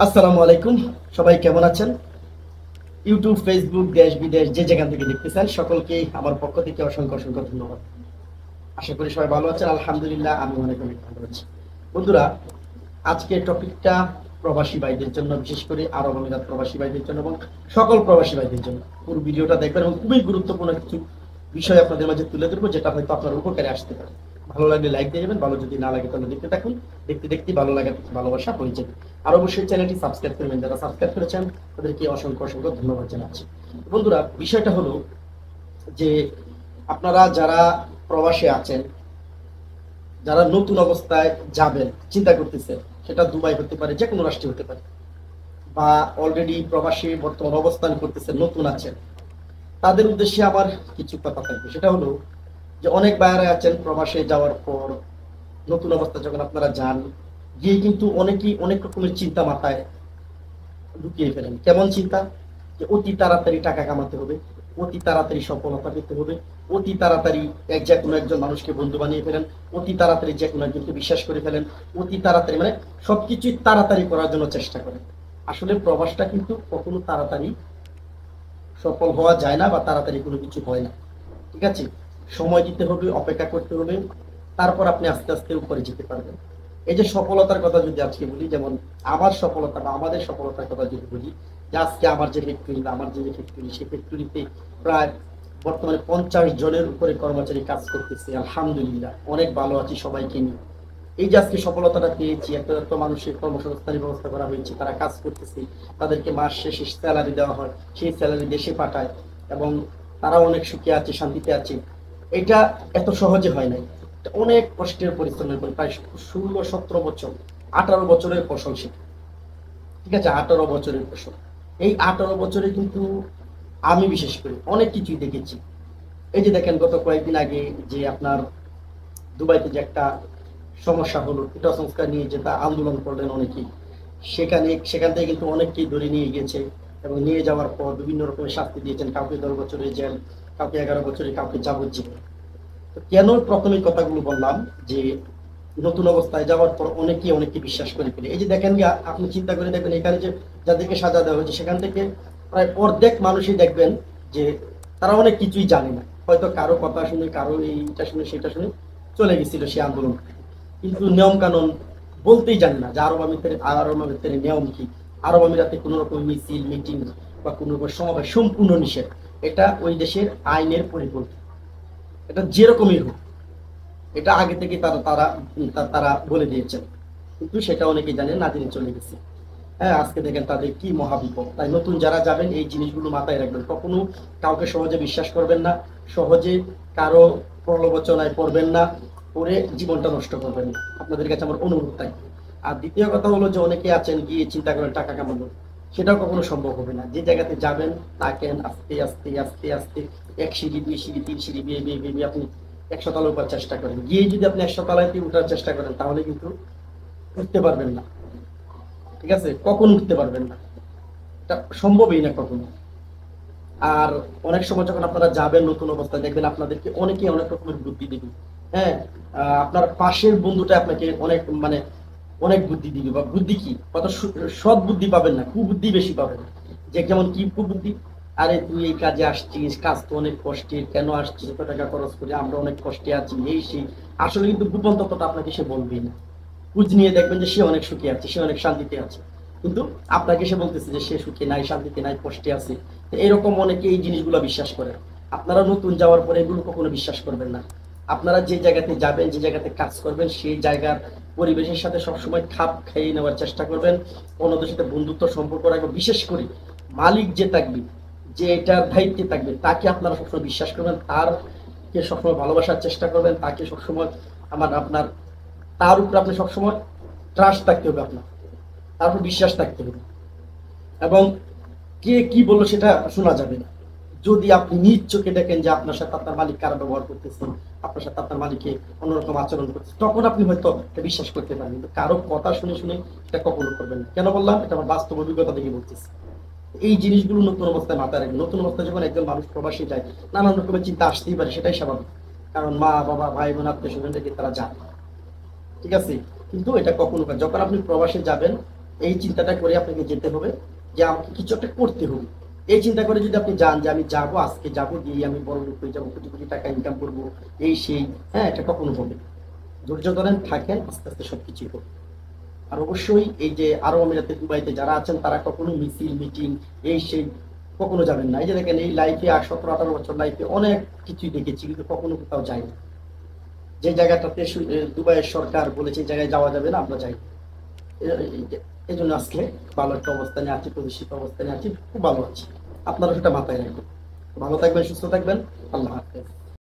আসসালামু আলাইকুম। সবাই কেমন আছেন? ইউটিউব, ফেসবুক, দেশ বিদেশ যে যেখান থেকে দেখতেছেন সকলকেই আমার পক্ষ থেকে অসংখ্য অসংখ্য ধন্যবাদ। আশা করি সবাই ভালো আছেন। আলহামদুলিল্লাহ আমি অনেক অনেক ভালো আছি। বন্ধুরা, আজকে টপিকটা প্রবাসী ভাইদের জন্য, বিশেষ করে আরব আমিরাত প্রবাসী ভাইদের জন্য এবং সকল প্রবাসী ভাইদের জন্য। পুরো ভিডিওটা দেখবেন এবং খুবই গুরুত্বপূর্ণ কিছু বিষয় আপনাদের মাঝে তুলে ধরবো, যেটা হয়তো আপনার উপকারে আসতে পারে। ভালো লাগলে লাইক দিয়ে যাবেন, ভালো যদি না লাগে তাহলে দেখতে থাকুন। দেখতে দেখতে ভালো লাগা থেকে ভালোবাসা হয়ে যাবে। আর অবশ্যই চ্যানেলটি সাবস্ক্রাইব করবেন, যারা সাবস্ক্রাইব করেছেন তাদেরকে অসংখ্য অসংখ্য ধন্যবাদ জানাচ্ছি। বন্ধুরা, বিষয়টা হলো যে আপনারা যারা প্রবাসে আছেন, যারা নতুন অবস্থায় যাবেন চিন্তা করতেছে, সেটা দুবাই হতে পারে, যে কোনো রাষ্ট্রে হতে পারে, বা অলরেডি প্রবাসী বর্তমান অবস্থান করতেছে, নতুন আছেন, তাদের উদ্দেশ্যে আবার কিছু কথা থাকবে। সেটা হলো যে অনেক বাইরে আছেন প্রবাসে যাওয়ার পর, নতুন অবস্থা যখন আপনারা যান, গিয়ে কিন্তু অনেকেই অনেক রকমের চিন্তা মাথায় ঢুকিয়ে ফেলেন। কেমন চিন্তা? যে অতি তাড়াতাড়ি টাকা কামাতে হবে, অতি তাড়াতাড়ি সফলতা পেতে হবে, অতি তাড়াতাড়ি যে কোনো একজন মানুষকে বন্ধু বানিয়ে ফেলেন, অতি তাড়াতাড়ি যে কোনো একজনকে বিশ্বাস করে ফেলেন, অতি তাড়াতাড়ি মানে সবকিছুই তাড়াতাড়ি করার জন্য চেষ্টা করেন। আসলে প্রবাসটা কিন্তু কখনো তাড়াতাড়ি সফল হওয়া যায় না, বা তাড়াতাড়ি কোনো কিছু হয় না। ঠিক আছে? সময় দিতে হবে, অপেক্ষা করতে হবে, তারপর আপনি আস্তে আস্তে উপরে যেতে পারবেন। এই যে সফলতার কথা যদি আজকে বলি, যেমন আমার সফলতা বা আমাদের সফলতার কথা যদি বলি, যে আজকে আমার যে ফ্যাক্টরি বা আমার যে ফ্যাক্টরি, সেই ফ্যাক্টরিতে প্রায় বর্তমানে 50 জনের উপরে কর্মচারী কাজ করতেছে। আলহামদুলিল্লাহ অনেক ভালো আছি সবাইকে নিয়ে। এই যে আজকে সফলতাটা পেয়েছি, এত এত মানুষের কর্মসংস্থানের ব্যবস্থা করা হয়েছে, তারা কাজ করতেছে, তাদেরকে মাস শেষে স্যালারি দেওয়া হয়, সেই স্যালারি দেশে পাঠায়, এবং তারা অনেক সুখে আছে, শান্তিতে আছে। এটা এত সহজে হয় নাই। এটা অনেক কষ্টের পরিশ্রমের পর, প্রায় 16-17 বছর, 18 বছরের ফসল সেটা। ঠিক আছে, 18 বছরের ফসল। এই 18 বছরে কিন্তু আমি বিশেষ করে অনেক কিছুই দেখেছি। এই যে দেখেন, গত কয়েকদিন আগে যে আপনার দুবাইতে যে একটা সমস্যা হলো, কুটা সংস্কার নিয়ে যেটা আন্দোলন করলেন অনেকেই, সেখান থেকে কিন্তু অনেককেই ধরে নিয়ে গেছে, এবং নিয়ে যাওয়ার পর বিভিন্ন রকমের শাস্তি দিয়েছেন। কাউকে 10 বছরের জেল, কাউকে 11 বছরে, কাউকে যাবজ্জীবন। তো কেন প্রথমে কথাগুলো বললাম, যে নতুন অবস্থায় যাওয়ার পর অনেকেই অনেককে বিশ্বাস করে ফেলে। এই যে দেখেন গিয়া, আপনি চিন্তা করে দেখবেন, এখানে যে যাদেরকে সাজা দেওয়া হয়েছে, সেখান থেকে প্রায় অর্ধেক মানুষই দেখবেন যে তারা অনেক কিছুই জানে না। হয়তো কারো কথা শুনে, কারো এইটা শুনে সেটা শুনে চলে গেছিল সে আন্দোলন, কিন্তু নিয়ম কানুন বলতেই জানে না যে আরব আমিরাতের নিয়ম কি। আরব আমিরাতে কোনো রকম মিছিল, মিটিং বা কোনো রকম সমাবেশ সম্পূর্ণ নিষেধ। এটা ওই দেশের আইনের পরিপন্থী। এটা যেরকমই হোক, এটা আগে থেকে তারা তারা তারা বলে দিয়েছেন, কিন্তু সেটা অনেকেই জানেন না, জেনে চলে গেছে। হ্যাঁ, আজকে দেখেন তাদের কি মহাবিপদ। তাই নতুন যারা যাবেন এই জিনিসগুলো মাথায় রাখবেন। কখনো কাউকে সহজে বিশ্বাস করবেন না, সহজে কারো প্রলোভনায় পড়বেন না, পড়ে জীবনটা নষ্ট করবেন না। আপনাদের কাছে আমার অনুরোধ থাকবে। আর দ্বিতীয় কথা হলো যে অনেকে আছেন গিয়ে চিন্তা করেন টাকা কামাবো, সেটাও কখনো সম্ভব হবে না। যে জায়গাতে যাবেন তাকেন আস্তে আস্তে আস্তে আস্তে 1 সিঁড়ি, 2 সিঁড়ি, 3 সিঁড়ি বিয়ে বিয়ে বিয়ে আপনি 100 তলার উপর চেষ্টা করেন। গিয়ে যদি আপনি 100 তলায় উঠার চেষ্টা করেন, তাহলে কিন্তু উঠতে পারবেন না। ঠিক আছে? কখনো উঠতে পারবেন না, এটা সম্ভবই না কখনো। আর অনেক সময় যখন আপনারা যাবেন নতুন অবস্থায়, দেখবেন আপনাদেরকে অনেকে অনেক রকমের বুদ্ধি দিবে। হ্যাঁ, আপনার পাশের বন্ধুটা আপনাকে অনেক মানে অনেক বুদ্ধি দিবে। বা বুদ্ধি কি, কত সৎ বুদ্ধি পাবেন না, কুবুদ্ধি বেশি পাবেন। যে কেমন কি কুবুদ্ধি? আরে তুই এই কাজে আসছিস, কাজ তো অনেক কষ্টের, কেন আসছিস, এত টাকা খরচ করে, আমরা অনেক কষ্টে আছি, এই সেই। আসলে কিন্তু গোপন তত্ত্বটা আপনাকে সে বলবেই না। খোঁজ নিয়ে দেখবেন যে সে অনেক সুখী আছে, সে অনেক শান্তিতে আছে, কিন্তু আপনাকে সে বলতেছে যে সে সুখী নাই, শান্তিতে নাই, কষ্টে আছে। তো এরকম অনেকে এই জিনিসগুলো বিশ্বাস করে। আপনারা নতুন যাওয়ার পরে এগুলো কখনো বিশ্বাস করবেন না। আপনারা যে জায়গাতে যাবেন, যে জায়গাতে কাজ করবেন, সেই জায়গার পরিবেশের সাথে সবসময় খাপ খাইয়ে নেওয়ার চেষ্টা করবেন। অন্যদের সাথে বন্ধুত্ব সম্পর্ক রাখবেন। বিশেষ করে মালিক যে থাকবে, যে এটার দায়িত্বে থাকবে, তাকে আপনারা সবসময় বিশ্বাস করবেন, তারকে সবসময় ভালোবাসার চেষ্টা করবেন, তাকে সবসময় আপনার তার উপর আপনি সবসময় ট্রাস্ট থাকতে হবে আপনার, তার উপর বিশ্বাস থাকতে হবে। এবং কে কি বললো সেটা শোনা যাবে না। যদি আপনি নিজ চোখে দেখেন যে আপনার সাথে আপনার মালিক খারাপ ব্যবহার করতেছেন, আপনার সাথে আপনার মালিকে অন্যরকম আচরণ করতেছে, তখন আপনি হয়তো এটা বিশ্বাস করতে পারেন। কিন্তু কারো কথা শুনে শুনে এটা কখনো করবেন না। কেন বললাম? এটা আমার বাস্তব অভিজ্ঞতা থেকে বলতেছি। এই জিনিসগুলো নতুন অবস্থায় মাথায় রাখবেন। নতুন অবস্থায় যখন একজন মানুষ প্রবাসী যায়, নানান রকমের চিন্তা আসতেই পারে, সেটাই স্বাভাবিক। কারণ মা বাবা, ভাই বোন, আত্মীয় স্বজন থেকে তারা যায়। ঠিক আছে? কিন্তু এটা কখনো যখন আপনি প্রবাসে যাবেন, এই চিন্তাটা করে আপনাকে যেতে হবে যে আমাকে কিছু একটা করতে হবে। এই চিন্তা করে যদি আপনি যান যে আমি যাবো, আজকে যাবো, গিয়ে আমি বড় লোক হয়ে যাবো, কোটি কোটি টাকা ইনকাম করবো, এই সেই, হ্যাঁ, এটা কখনো হবে না। ধৈর্য ধরেন, থাকেন, আস্তে আস্তে সবকিছুই হবে। আর অবশ্যই এই যে আরব আমিরাতে, দুবাইতে যারা আছেন তারা কখনো মিছিল মিটিং এই সেই কখনো যাবেন না। এই যে দেখেন, এই লাইফে 17-18 বছর লাইফে অনেক কিছুই দেখেছি, কিন্তু কখনো কোথাও যাই না। যে জায়গাটাতে দুবাইয়ের সরকার বলেছে এই জায়গায় যাওয়া যাবে না, আমরা যাই। এই জন্য আজকে ভালো একটা অবস্থানে আছি, প্রতিষ্ঠিত অবস্থানে আছি, খুব ভালো আছি। আপনারা সেটা মাথায় রাখবেন। ভালো থাকবেন, সুস্থ থাকবেন। আল্লাহ হাফেজ।